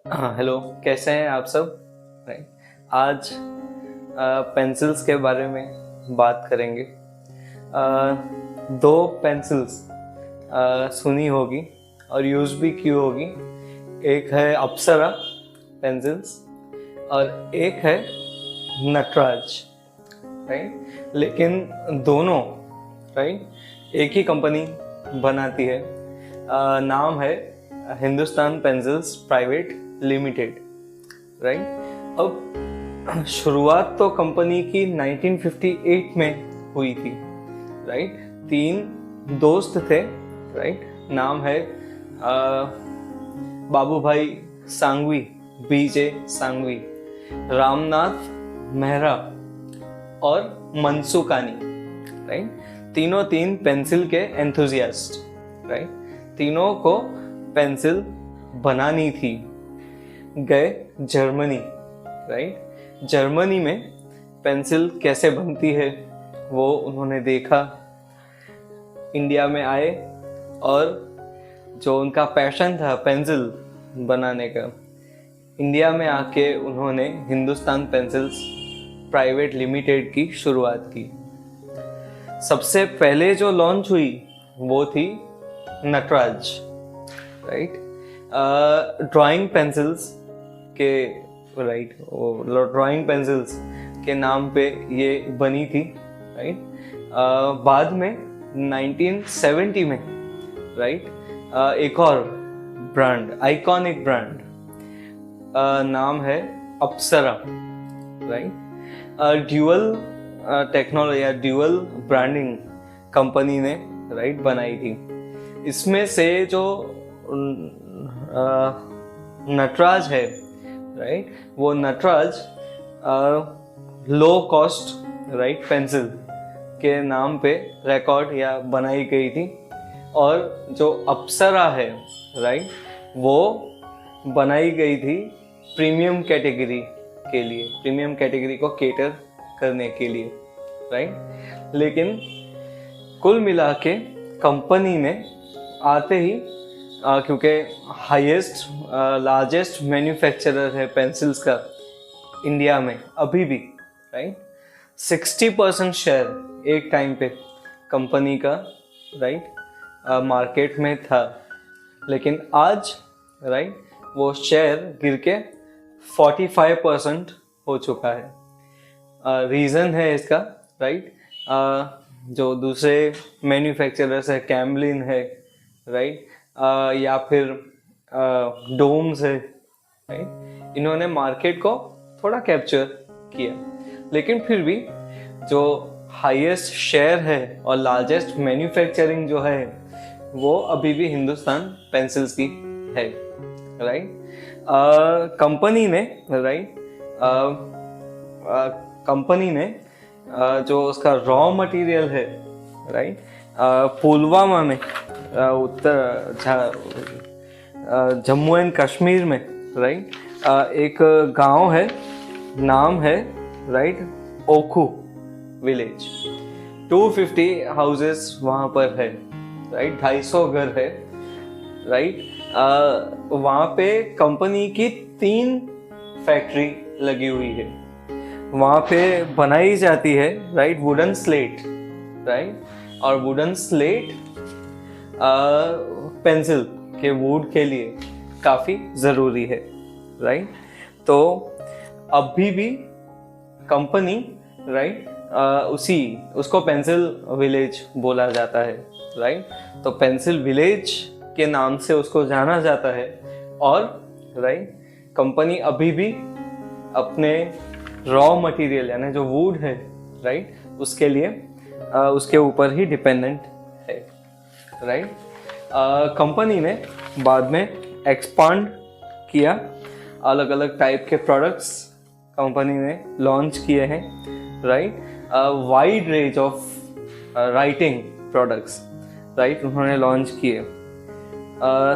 हाँ, हेलो। कैसे हैं आप सब? राइट। आज पेंसिल्स के बारे में बात करेंगे। दो पेंसिल्स सुनी होगी और यूज़ भी की होगी। एक है अप्सरा पेंसिल्स और एक है नटराज। राइट। लेकिन दोनों राइट एक ही कंपनी बनाती है। नाम है Hindustan pencils private limited. Right. अब शुरुआत तो कंपनी की 1958 में हुई थी। राइट। तीन दोस्त थे। राइट। नाम है बाबू भाई सांघवी, बीजे सांघवी, रामनाथ मेहरा और मनसुकानी। राइट। तीनों तीन पेंसिल के एंथुजियास्ट। राइट। तीनों को पेंसिल बनानी थी। गए जर्मनी। राइट। जर्मनी में पेंसिल कैसे बनती है वो उन्होंने देखा। इंडिया में आए और जो उनका पैशन था पेंसिल बनाने का, इंडिया में आके उन्होंने हिंदुस्तान पेंसिल्स प्राइवेट लिमिटेड की शुरुआत की। सबसे पहले जो लॉन्च हुई वो थी नटराज। राइट। ड्राइंग पेंसिल्स के ड्राइंग पेंसिल्स के नाम पे ये बनी थी। राइट। बाद में 1970 में राइट एक और ब्रांड, आइकॉनिक ब्रांड, नाम है अप्सरा। राइट। ड्यूअल टेक्नोलॉजी या ड्यूअल ब्रांडिंग कंपनी ने राइट बनाई थी। इसमें से जो नटराज है राइट वो Nataraj low cost right pencil के नाम पे रिकॉर्ड या बनाई गई थी। और जो अप्सरा है राइट वो बनाई गई थी प्रीमियम कैटेगरी के लिए, प्रीमियम कैटेगरी को केटर करने के लिए। राइट। लेकिन कुल मिला के कंपनी ने आते ही क्योंकि हाईएस्ट लार्जेस्ट मैन्युफैक्चरर है पेंसिल्स का इंडिया में अभी भी। राइट। 60% शेयर एक टाइम पे कंपनी का राइट मार्केट में था। लेकिन आज राइट वो शेयर गिर के 45% हो चुका है। रीज़न है इसका राइट जो दूसरे मैन्युफैक्चरर्स है, कैमलिन है राइट या फिर डोम्स है राइट, इन्होंने मार्केट को थोड़ा कैप्चर किया। लेकिन फिर भी जो हाईएस्ट शेयर है और लार्जेस्ट मैन्युफैक्चरिंग जो है वो अभी भी हिंदुस्तान पेंसिल्स की है। राइट। कंपनी ने राइट कंपनी ने जो उसका रॉ मटेरियल है राइट पुलवामा में जम्मू एंड कश्मीर में राइट एक गांव है, नाम है राइट ओखू विलेज। 250 हाउसेस वहाँ पर है राइट, 250 घर है राइट। वहाँ पे कंपनी की 3 फैक्ट्री लगी हुई है। वहाँ पे बनाई जाती है राइट वुडन स्लेट राइट, और वुडन स्लेट पेंसिल के वुड के लिए काफ़ी ज़रूरी है राइट। तो अभी भी कंपनी राइट उसको पेंसिल विलेज बोला जाता है राइट। तो पेंसिल विलेज के नाम से उसको जाना जाता है। और राइट कंपनी अभी भी अपने रॉ मटेरियल यानी जो वुड है राइट उसके लिए उसके ऊपर ही डिपेंडेंट है राइट। कंपनी ने बाद में एक्सपांड किया, अलग अलग टाइप के प्रोडक्ट्स कंपनी ने लॉन्च किए हैं right. Wide range of writing products right उन्होंने लॉन्च किए।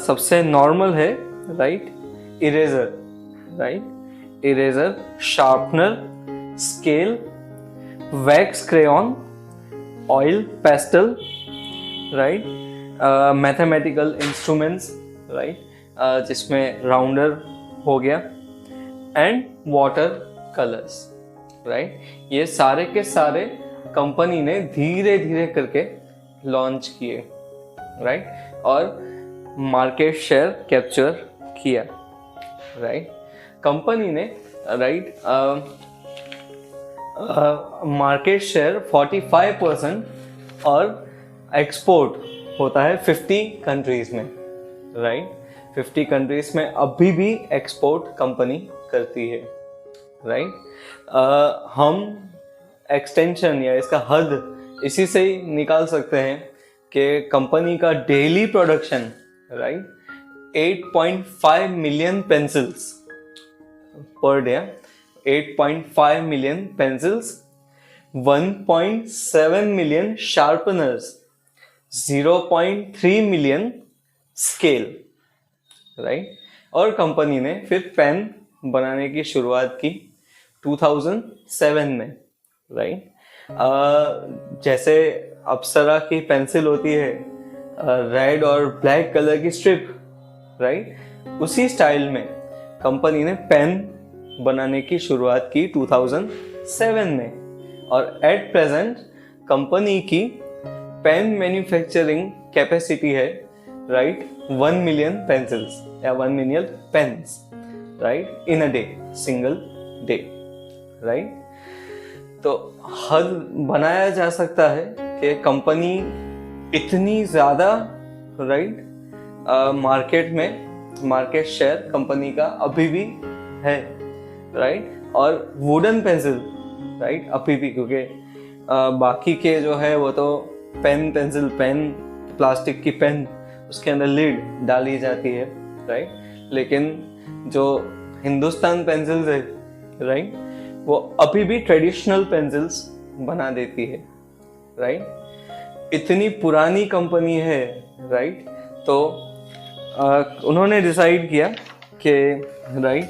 सबसे नॉर्मल है right eraser right, eraser, sharpener, scale, wax crayon, oil pastel right, mathematical instruments right जिसमें राउंडर हो गया एंड वाटर कलर्स, राइट। ये सारे के सारे कंपनी ने धीरे धीरे करके लॉन्च किए, राइट, और मार्केट शेयर कैप्चर किया, राइट। कंपनी ने, राइट, मार्केट शेयर 45% और एक्सपोर्ट होता है 50 कंट्रीज में, राइट। 50 कंट्रीज में अभी भी एक्सपोर्ट कंपनी करती है, राइट। हम एक्सटेंशन या इसका हद इसी से ही निकाल सकते हैं कि कंपनी का daily production, right, 8.5 million pencils per day, 8.5 million pencils, 1.7 million sharpeners, 0.3 million scale, right. और कंपनी ने फिर पेन बनाने की शुरुआत की 2007 में, राइट। जैसे अप्सरा की पेंसिल होती है रेड और ब्लैक कलर की स्ट्रिप, राइट, उसी स्टाइल में कंपनी ने पेन बनाने की शुरुआत की 2007 में। और एट प्रेजेंट कंपनी की पेन मैन्युफैक्चरिंग कैपेसिटी है, राइट, 1 मिलियन पेंसिल्स या 1 million pens, right, in a day, single day, right. तो हद बनाया जा सकता है कि कंपनी इतनी ज़्यादा, राइट, मार्केट में मार्केट शेयर कंपनी का अभी भी है, राइट। और वुडन पेंसिल, राइट, अभी भी, क्योंकि बाकी के जो है वो तो पेन, पेंसिल, पेन, प्लास्टिक की पेन, उसके अंदर लिड डाली जाती है, राइट। लेकिन जो हिंदुस्तान पेंसिल्स है, राइट, वो अभी भी ट्रेडिशनल पेंसिल्स बना देती है, राइट। इतनी पुरानी कंपनी है, राइट। तो उन्होंने डिसाइड किया कि, right,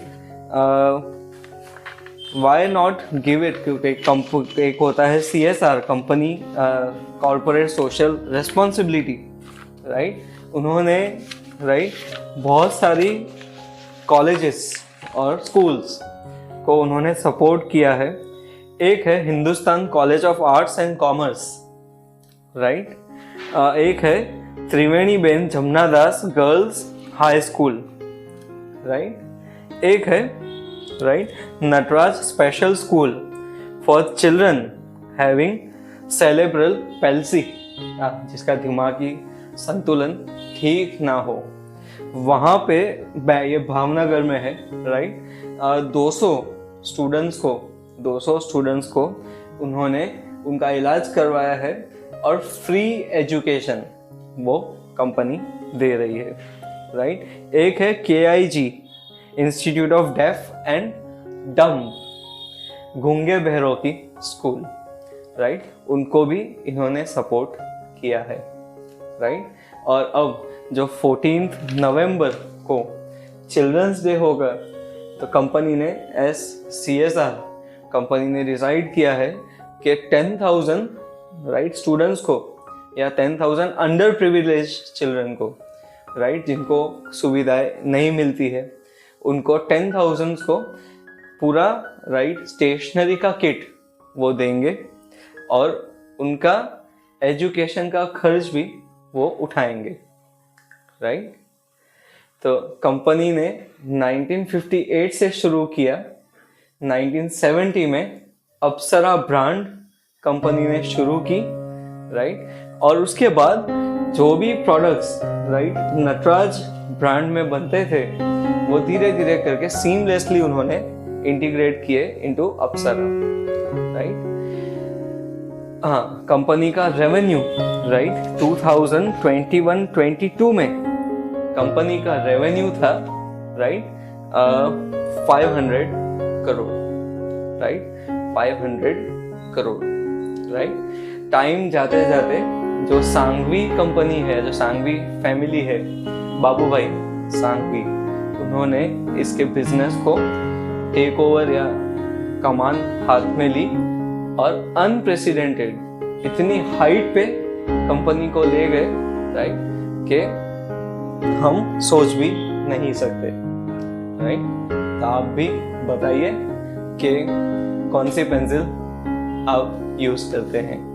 why not give it, क्योंकि एक होता है CSR, company corporate social responsibility, right. उन्होंने, राइट, बहुत सारी कॉलेजेस और स्कूल्स को उन्होंने सपोर्ट किया है। एक है Hindustan college of arts and commerce, right. एक है Triveniben Jamunadas girls high school, right. एक है, right, Nataraj special school for children having cerebral palsy, जिसका दिमागी संतुलन ठीक ना हो। वहाँ पे ये भावनगर में है, राइट। 200 स्टूडेंट्स को उन्होंने उनका इलाज करवाया है और फ्री एजुकेशन वो कंपनी दे रही है, राइट। एक है KIG institute of deaf and डम, गूंगे बहरों की स्कूल, राइट, उनको भी इन्होंने सपोर्ट किया है, राइट। और अब जो 14 नवंबर को चिल्ड्रंस डे होगा, तो कंपनी ने CSR कंपनी ने डिसाइड किया है कि 10,000, राइट, स्टूडेंट्स को या 10,000 अंडर प्रिविलेज चिल्ड्रन को, राइट, जिनको सुविधाएं नहीं मिलती है, उनको 10,000 को पूरा, राइट, स्टेशनरी का किट वो देंगे और उनका एजुकेशन का खर्च भी वो उठाएंगे, राइट। तो कंपनी ने 1958 से शुरू किया। 1970 में अप्सरा ब्रांड कंपनी ने शुरू की, राइट। और उसके बाद जो भी प्रोडक्ट्स, राइट, नटराज ब्रांड में बनते थे, वो धीरे धीरे करके सीमलेसली उन्होंने इंटीग्रेट किए इनटू अप्सरा, राइट। हाँ, कंपनी का रेवेन्यू, राइट, 2021-22 में कंपनी का रेवेन्यू था, right, 500 crore, right, 500 crore, right. Time जाते जाते जो सांघवी कंपनी है, जो सांघवी फैमिली है, बाबू भाई सांघवी, उन्होंने इसके बिजनेस को टेक ओवर या कमान हाथ में ली और अनप्रेसिडेंटेड इतनी हाइट पे कंपनी को ले गए, राइट, कि हम सोच भी नहीं सकते, राइट। तो आप भी बताइए कि कौन सी पेंसिल आप यूज करते हैं।